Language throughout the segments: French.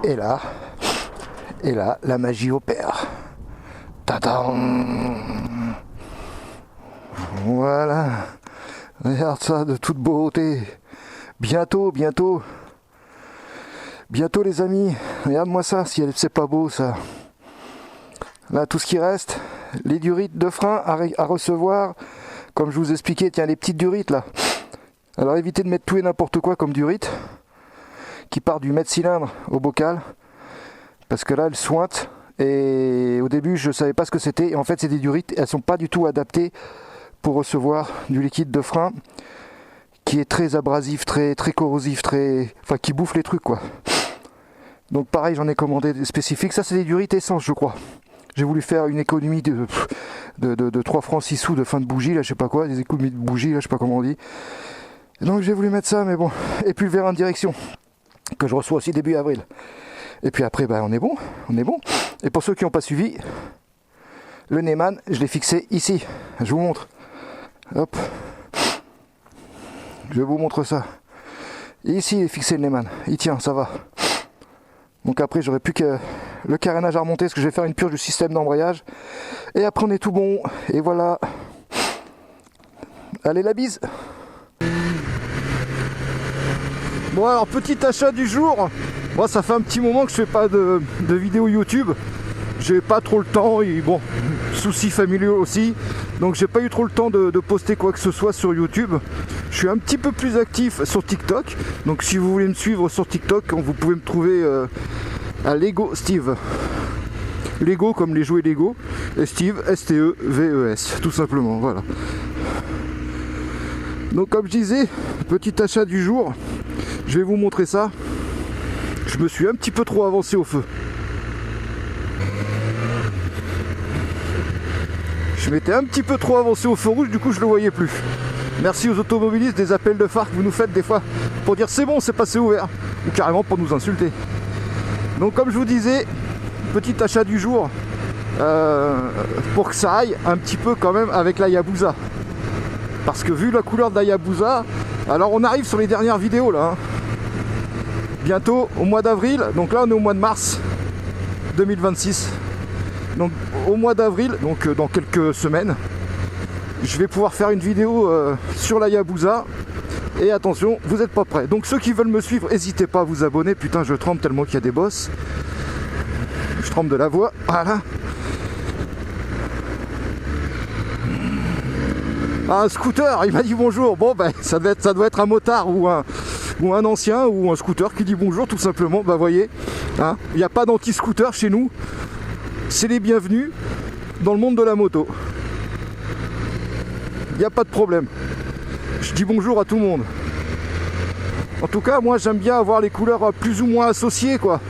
Et là, la magie opère. Tadam! Voilà. Regarde ça de toute beauté. Bientôt les amis. Regarde-moi ça, si c'est pas beau ça. Là, tout ce qui reste, les durites de frein à recevoir. Comme je vous expliquais, tiens, les petites durites là. Alors évitez de mettre tout et n'importe quoi comme durite qui part du mètre cylindre au bocal. Parce que là, elles sointent. Et au début, je savais pas ce que c'était. Et en fait, c'est des durites. Elles sont pas du tout adaptées pour recevoir du liquide de frein qui est très abrasif, très corrosif, enfin qui bouffe les trucs quoi. Donc pareil, j'en ai commandé des spécifiques. Ça, c'est des durites essence, je crois. J'ai voulu faire une économie de 3 francs 6 sous de fin de bougie, là, je sais pas quoi, des économies de bougie, là, je sais pas comment on dit. Et donc j'ai voulu mettre ça, mais bon. Et puis le verre en direction, que je reçois aussi début avril. Et puis après, on est bon. Et pour ceux qui n'ont pas suivi, le Neyman, je l'ai fixé ici. Je vous montre. Hop. Je vous montre ça. Et ici, il est fixé le Neyman. Il tient, ça va. Donc après, j'aurai plus que le carénage à remonter, parce que je vais faire une purge du système d'embrayage. Et après, on est tout bon. Et voilà. Allez, la bise. Bon, alors, petit achat du jour. Moi, ça fait un petit moment que je fais pas de vidéo YouTube. J'ai pas trop le temps. Et bon, soucis familiaux aussi. Donc, j'ai pas eu trop le temps de poster quoi que ce soit sur YouTube. Je suis un petit peu plus actif sur TikTok. Donc, si vous voulez me suivre sur TikTok, vous pouvez me trouver à Lego Steve. Lego comme les jouets Lego. Et Steve, S-T-E-V-E-S. Tout simplement, voilà. Donc, comme je disais, petit achat du jour. Je vais vous montrer ça. Je me suis un petit peu trop avancé au feu. Je m'étais un petit peu trop avancé au feu rouge, du coup je le voyais plus. Merci aux automobilistes des appels de phare que vous nous faites des fois pour dire c'est bon, c'est passé au vert, ou carrément pour nous insulter. Donc comme je vous disais, petit achat du jour, pour que ça aille un petit peu quand même avec la Hayabusa. Parce que vu la couleur de la Hayabusa, alors on arrive sur les dernières vidéos là. Bientôt au mois d'avril, donc là on est au mois de mars 2026. Donc au mois d'avril, donc dans quelques semaines, je vais pouvoir faire une vidéo sur la Hayabusa. Et attention, vous n'êtes pas prêts. Donc ceux qui veulent me suivre, n'hésitez pas à vous abonner. Putain, je tremble tellement qu'il y a des bosses. Je tremble de la voix. Voilà. Ah, un scooter, il m'a dit bonjour. Bon, ça doit être un motard ou un ancien ou un scooter qui dit bonjour tout simplement. Bah voyez, hein, il n'y a pas d'anti-scooter chez nous. C'est les bienvenus dans le monde de la moto. Il n'y a pas de problème. Je dis bonjour à tout le monde. En tout cas, moi j'aime bien avoir les couleurs plus ou moins associées quoi.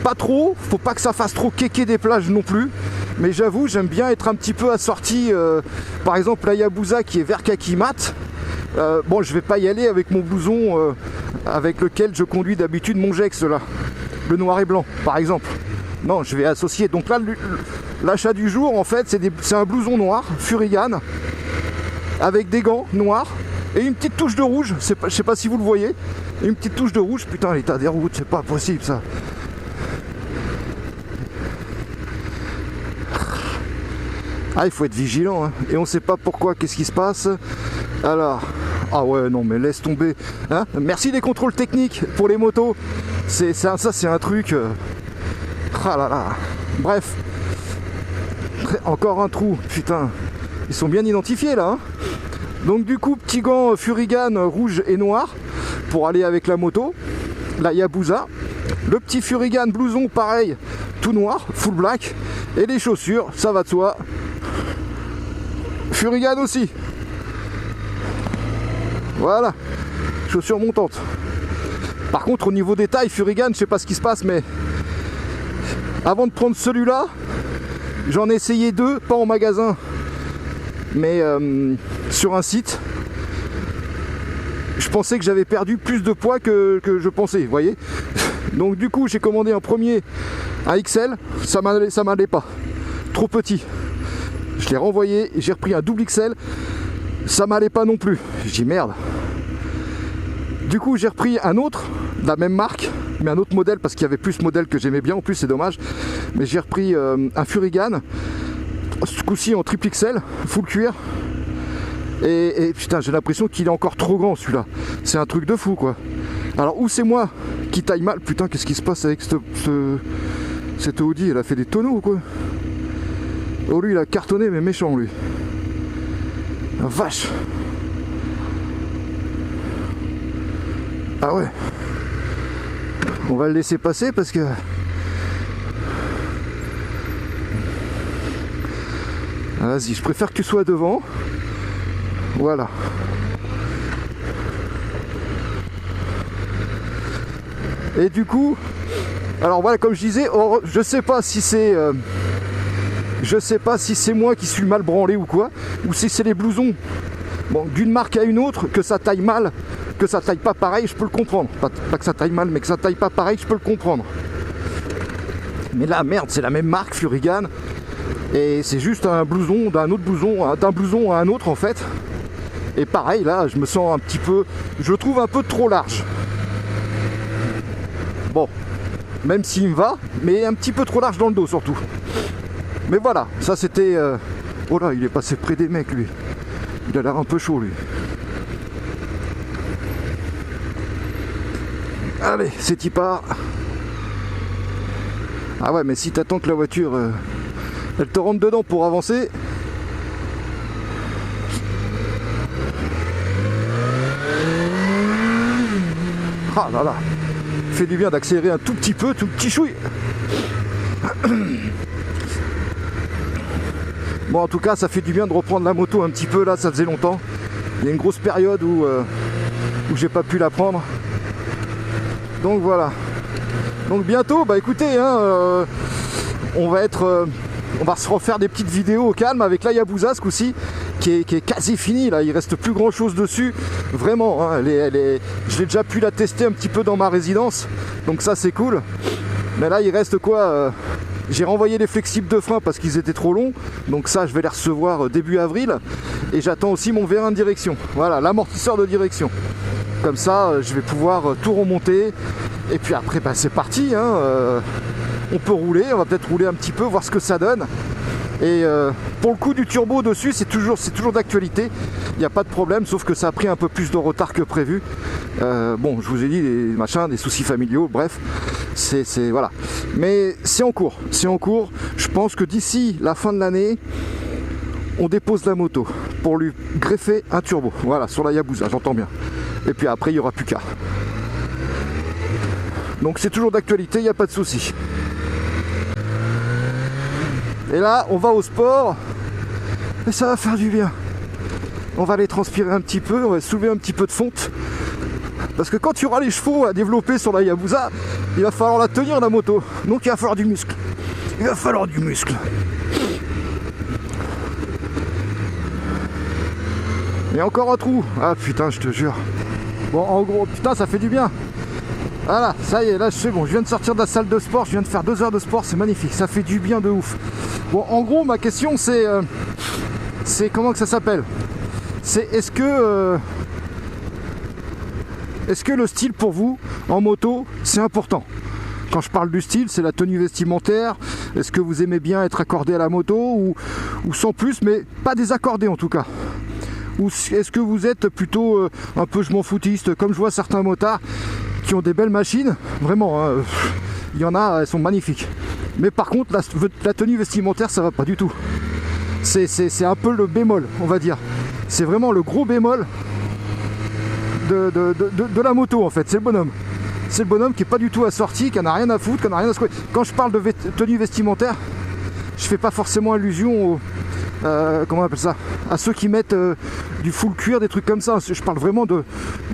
Pas trop, faut pas que ça fasse trop kéké des plages non plus. Mais j'avoue, j'aime bien être un petit peu assorti. Par exemple, la Hayabusa qui est vert kaki mat. Bon, je vais pas y aller avec mon blouson avec lequel je conduis d'habitude mon Gex là. Le noir et blanc, par exemple. Non, je vais associer. Donc là, l'achat du jour, en fait, c'est un blouson noir, Furigan, avec des gants noirs et une petite touche de rouge. Je sais pas si vous le voyez. Une petite touche de rouge. Putain, l'état des routes, c'est pas possible ça. Ah, il faut être vigilant, hein. Et on sait pas pourquoi, qu'est-ce qui se passe. Alors, ah ouais, non, mais laisse tomber. Hein, merci les contrôles techniques pour les motos. Ça, c'est un truc. Ah là là. Bref. Encore un trou. Putain. Ils sont bien identifiés là. Hein. Donc du coup, petit gant Furigan rouge et noir pour aller avec la moto. La Hayabusa. Le petit Furigan blouson pareil, tout noir, full black. Et les chaussures, ça va de soi. Furigan aussi. Voilà. Chaussures montantes. Par contre, au niveau des tailles, Furigan, je sais pas ce qui se passe, mais avant de prendre celui-là, j'en ai essayé 2, pas en magasin, mais sur un site. Je pensais que j'avais perdu plus de poids que je pensais, vous voyez. Donc du coup, j'ai commandé un premier, un XL, ça m'allait pas. Trop petit. Je l'ai renvoyé, j'ai repris un double XL, ça m'allait pas non plus. J'ai dit merde. Du coup, j'ai repris un autre, de la même marque, mais un autre modèle parce qu'il y avait plus ce modèle que j'aimais bien. En plus, c'est dommage. Mais j'ai repris un Furrigan, ce coup-ci en triple XL, full cuir. Et putain, j'ai l'impression qu'il est encore trop grand celui-là. C'est un truc de fou quoi. Alors, ou c'est moi qui taille mal. Putain, qu'est-ce qui se passe avec cette Audi? Elle a fait des tonneaux ou quoi? Oh, lui, il a cartonné, mais méchant lui. La vache. Ah ouais. On va le laisser passer parce que... Ah, vas-y, je préfère que tu sois devant. Voilà. Et du coup, alors voilà, comme je disais, je sais pas si c'est moi qui suis mal branlé ou quoi, ou si c'est les blousons, bon, d'une marque à une autre, que ça taille mal, que ça taille pas pareil, je peux le comprendre. Pas que ça taille mal, mais que ça taille pas pareil, je peux le comprendre. Mais là, merde, c'est la même marque, Furrigan, et c'est juste un blouson d'un autre blouson, d'un blouson à un autre en fait. Et pareil, là, je me sens un petit peu, je le trouve un peu trop large. Bon, même s'il me va, mais un petit peu trop large dans le dos surtout. Mais voilà, ça c'était... Oh là, il est passé près des mecs lui. Il a l'air un peu chaud lui. Allez, c'est y part. Ah ouais, mais si t'attends que la voiture, elle te rentre dedans pour avancer... Ah là là, fait du bien d'accélérer un tout petit peu, tout petit chouille. Bon, en tout cas, ça fait du bien de reprendre la moto un petit peu, là, ça faisait longtemps. Il y a une grosse période où j'ai pas pu la prendre. Donc voilà. Donc bientôt, bah écoutez, hein, on va se refaire des petites vidéos au calme avec la Hayabusa ce coup-ci, qui est quasi fini là, il reste plus grand chose dessus, vraiment, hein, je l'ai déjà pu la tester un petit peu dans ma résidence, donc ça c'est cool. Mais là il reste quoi, j'ai renvoyé les flexibles de frein parce qu'ils étaient trop longs, donc ça je vais les recevoir début avril, et j'attends aussi mon vérin de direction, voilà, l'amortisseur de direction. Comme ça je vais pouvoir tout remonter, et puis après bah, c'est parti, hein, on peut rouler, on va peut-être rouler un petit peu, voir ce que ça donne. Et pour le coup du turbo dessus, c'est toujours d'actualité, il n'y a pas de problème, sauf que ça a pris un peu plus de retard que prévu. Bon, je vous ai dit, des soucis familiaux, bref, c'est voilà. Mais c'est en cours, je pense que d'ici la fin de l'année, on dépose la moto pour lui greffer un turbo, voilà, sur la Hayabusa, j'entends bien. Et puis après, il n'y aura plus qu'à. Donc c'est toujours d'actualité, il n'y a pas de souci. Et là, on va au sport, et ça va faire du bien. On va aller transpirer un petit peu, on va soulever un petit peu de fonte. Parce que quand tu auras les chevaux à développer sur la Hayabusa, il va falloir la tenir la moto. Donc il va falloir du muscle. Il va falloir du muscle. Et encore un trou. Ah putain, je te jure. Bon, en gros, putain, ça fait du bien. Voilà, ça y est, là c'est bon, je viens de sortir de la salle de sport, je viens de faire 2 heures de sport, c'est magnifique, ça fait du bien de ouf. Bon, en gros, ma question c'est comment que ça s'appelle? C'est est-ce que le style pour vous, en moto, c'est important? Quand je parle du style, c'est la tenue vestimentaire, est-ce que vous aimez bien être accordé à la moto, ou sans plus, mais pas désaccordé en tout cas? Ou est-ce que vous êtes plutôt un peu je m'en foutiste, comme je vois certains motards qui ont des belles machines, vraiment, hein, il y en a, elles sont magnifiques. Mais par contre, la tenue vestimentaire, ça va pas du tout. C'est un peu le bémol, on va dire. C'est vraiment le gros bémol de la moto, en fait. C'est le bonhomme. C'est le bonhomme qui est pas du tout assorti, qui en a rien à foutre, qui en a rien à secouer. Quand je parle de tenue vestimentaire, je fais pas forcément allusion au... comment on appelle ça, à ceux qui mettent du full cuir, des trucs comme ça. Je parle vraiment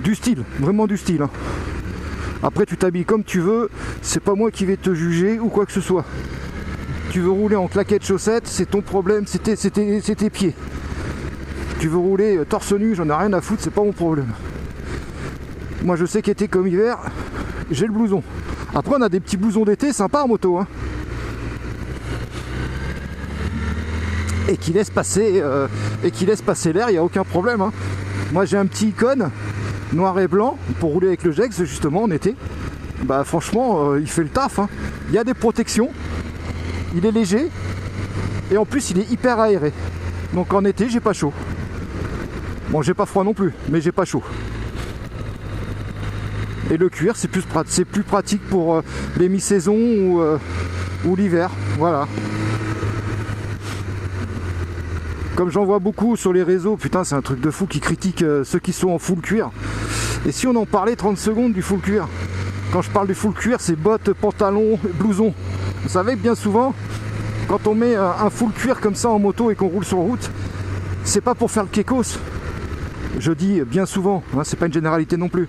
du style, vraiment du style, hein. Après tu t'habilles comme tu veux, c'est pas moi qui vais te juger ou quoi que ce soit. Tu veux rouler en claquettes chaussettes, c'est ton problème, c'est tes pieds. Tu veux rouler torse nu, j'en ai rien à foutre, c'est pas mon problème. Moi je sais qu'été comme hiver, j'ai le blouson. Après on a des petits blousons d'été sympas en moto, hein. Et qui laisse passer l'air, il n'y a aucun problème, hein. Moi j'ai un petit icône noir et blanc pour rouler avec le Jex justement en été. bah franchement il fait le taf, hein. Il y a des protections, il est léger et en plus il est hyper aéré, donc en été j'ai pas chaud. Bon, j'ai pas froid non plus, mais j'ai pas chaud. Et le cuir, c'est plus pratique pour les mi-saisons ou l'hiver. Voilà. Comme j'en vois beaucoup sur les réseaux, putain, c'est un truc de fou qui critiquent ceux qui sont en full cuir. Et si on en parlait 30 secondes du full cuir? Quand je parle du full cuir, c'est bottes, pantalons, blouson. Vous savez, bien souvent, quand on met un full cuir comme ça en moto et qu'on roule sur route, c'est pas pour faire le kékos. Je dis bien souvent, hein, c'est pas une généralité non plus.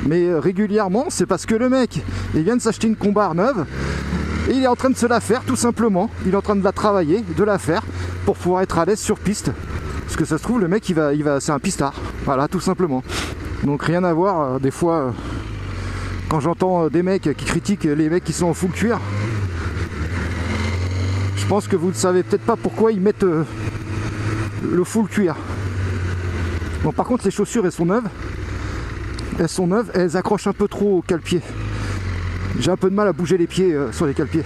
Mais régulièrement, c'est parce que le mec, il vient de s'acheter une combar neuve et il est en train de se la faire tout simplement. Il est en train de la travailler, de la faire pour pouvoir être à l'aise sur piste. Parce que ça se trouve, le mec, c'est un pistard. Voilà, tout simplement. Donc rien à voir, des fois, quand j'entends des mecs qui critiquent les mecs qui sont en full cuir, je pense que vous ne savez peut-être pas pourquoi ils mettent le full cuir. Bon, par contre, les chaussures, elles sont neuves. Elles accrochent un peu trop au cale-pied. J'ai un peu de mal à bouger les pieds sur les cale-pieds.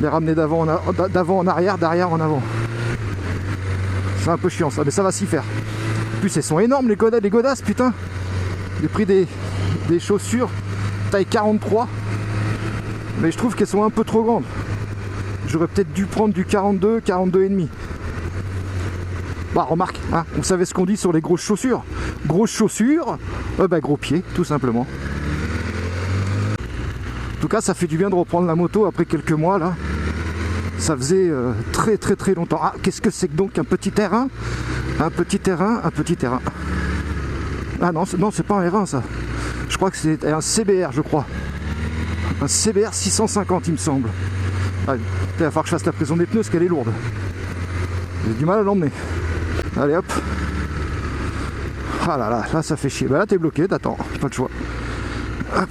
Les ramener d'avant en arrière, d'arrière en avant. C'est un peu chiant ça, mais ça va s'y faire. En plus, elles sont énormes les godasses, putain. J'ai pris des chaussures taille 43. Mais je trouve qu'elles sont un peu trop grandes. J'aurais peut-être dû prendre du 42, 42,5. Bah remarque, hein, vous savez ce qu'on dit sur les grosses chaussures. Grosses chaussures, bah gros pied, tout simplement. En tout cas, ça fait du bien de reprendre la moto après quelques mois là. Ça faisait très très très longtemps. Ah, qu'est-ce que c'est que donc un petit terrain? Un petit terrain. Ah non, c'est pas un R1 ça. Je crois que c'est un CBR, je crois. Un CBR 650 il me semble. Ah, il va falloir que je fasse la pression des pneus parce qu'elle est lourde. J'ai du mal à l'emmener. Allez hop. Ah là ça fait chier. Bah là t'es bloqué, t'attends, pas de choix. Hop.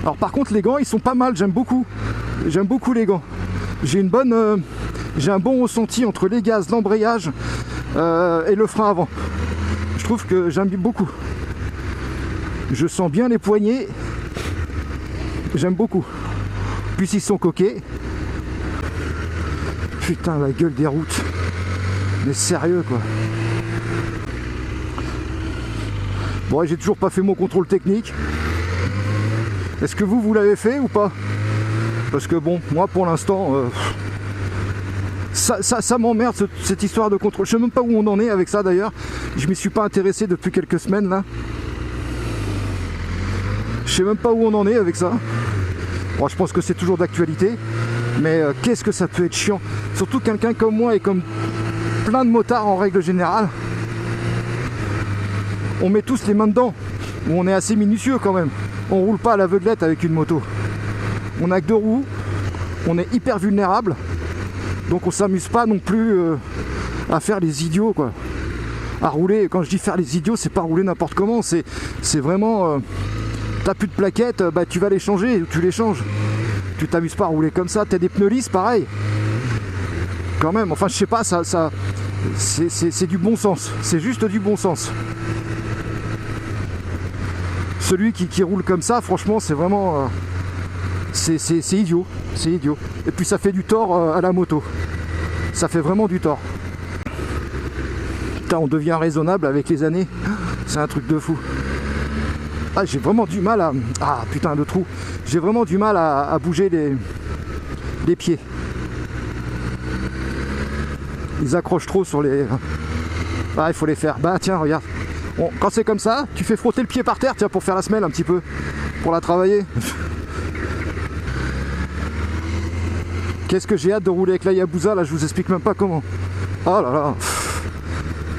Alors par contre les gants ils sont pas mal, j'aime beaucoup les gants. J'ai un bon ressenti entre les gaz, l'embrayage et le frein avant. Je trouve que j'aime beaucoup. Je sens bien les poignets. J'aime beaucoup. Puis ils sont coqués. Putain la gueule des routes. Mais sérieux quoi. Bon, j'ai toujours pas fait mon contrôle technique. Est-ce que vous l'avez fait ou pas? Parce que bon, moi pour l'instant, ça m'emmerde cette histoire de contrôle. Je sais même pas où on en est avec ça d'ailleurs. Je m'y suis pas intéressé depuis quelques semaines là. Je sais même pas où on en est avec ça. Bon, je pense que c'est toujours d'actualité. Mais qu'est-ce que ça peut être chiant. Surtout quelqu'un comme moi et comme plein de motards en règle générale. On met tous les mains dedans. On est assez minutieux quand même. On roule pas à l'aveuglette avec une moto. On a que 2 roues. On est hyper vulnérable. Donc on s'amuse pas non plus à faire les idiots quoi. À rouler, quand je dis faire les idiots, c'est pas rouler n'importe comment. C'est vraiment... t'as plus de plaquettes, bah tu vas les changer ou tu les changes. Tu t'amuses pas à rouler comme ça. T'as des pneus lisses, pareil. Quand même, enfin je sais pas, c'est du bon sens. C'est juste du bon sens. Celui qui roule comme ça, franchement, c'est vraiment... c'est idiot. C'est idiot. Et puis ça fait du tort à la moto. Ça fait vraiment du tort. Putain, on devient raisonnable avec les années. C'est un truc de fou. Ah, j'ai vraiment du mal à... Ah, putain, le trou. J'ai vraiment du mal à bouger les pieds. Ils accrochent trop sur les... Ah, il faut les faire. Bah, tiens, regarde. Bon, quand c'est comme ça, tu fais frotter le pied par terre, tiens, pour faire la semelle un petit peu. Pour la travailler. Qu'est-ce que j'ai hâte de rouler avec la Hayabusa, là, je vous explique même pas comment. Oh là là.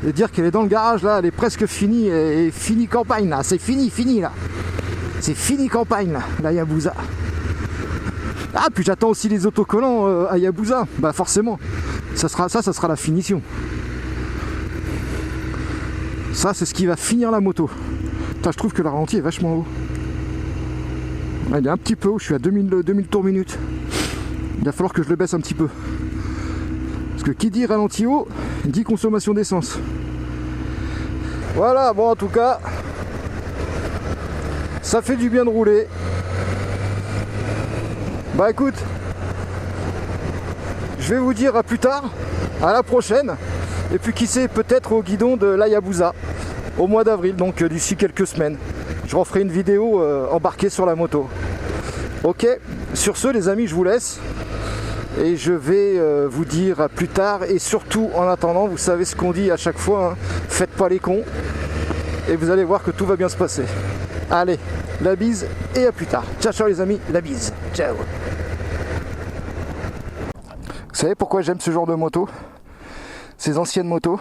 Et dire qu'elle est dans le garage, là, elle est presque finie. Et finie campagne, là. C'est fini, là. C'est fini campagne, là, la Hayabusa. Ah, puis j'attends aussi les autocollants Hayabusa. Bah, forcément. Ça sera la finition. Ça, c'est ce qui va finir la moto. Putain, je trouve que la ralenti est vachement haut. Elle est un petit peu haut, je suis à 2000 tours minute. Il va falloir que je le baisse un petit peu. Parce que qui dit ralenti haut, dit consommation d'essence. Voilà, bon en tout cas, Ça fait du bien de rouler. Bah écoute, je vais vous dire à plus tard, à la prochaine. Et puis qui sait, peut-être au guidon de l'Hayabusa au mois d'avril, donc d'ici quelques semaines. Je referai une vidéo embarquée sur la moto. Ok, sur ce les amis, je vous laisse. Et je vais vous dire à plus tard. Et surtout, en attendant, vous savez ce qu'on dit à chaque fois, hein, faites pas les cons. Et vous allez voir que tout va bien se passer. Allez, la bise et à plus tard. Ciao, ciao les amis, la bise. Ciao. Vous savez pourquoi j'aime ce genre de moto? Ces anciennes motos.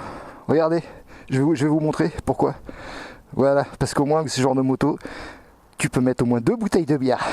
Regardez, je vais vous montrer pourquoi. Voilà, parce qu'au moins, ce genre de moto, tu peux mettre au moins 2 bouteilles de bière.